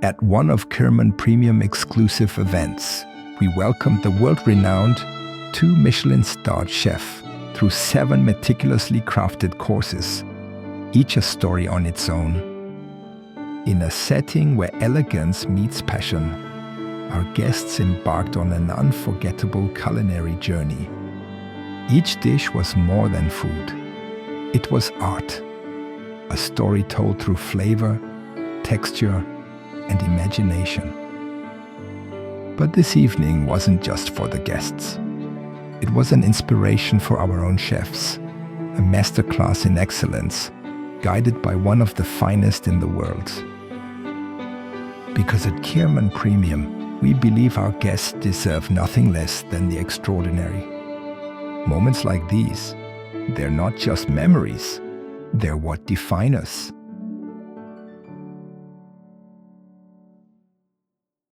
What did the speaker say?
At one of Kirman Premium exclusive events, we welcomed the world-renowned two-Michelin-starred chef through 7 meticulously crafted courses, each a story on its own. In a setting where elegance meets passion, our guests embarked on an unforgettable culinary journey. Each dish was more than food. It was art, a story told through flavor, texture, and imagination. But this evening wasn't just for the guests. It was an inspiration for our own chefs, a masterclass in excellence, guided by one of the finest in the world. Because at Kirman Premium, we believe our guests deserve nothing less than the extraordinary. Moments like these, they're not just memories, they're what define us.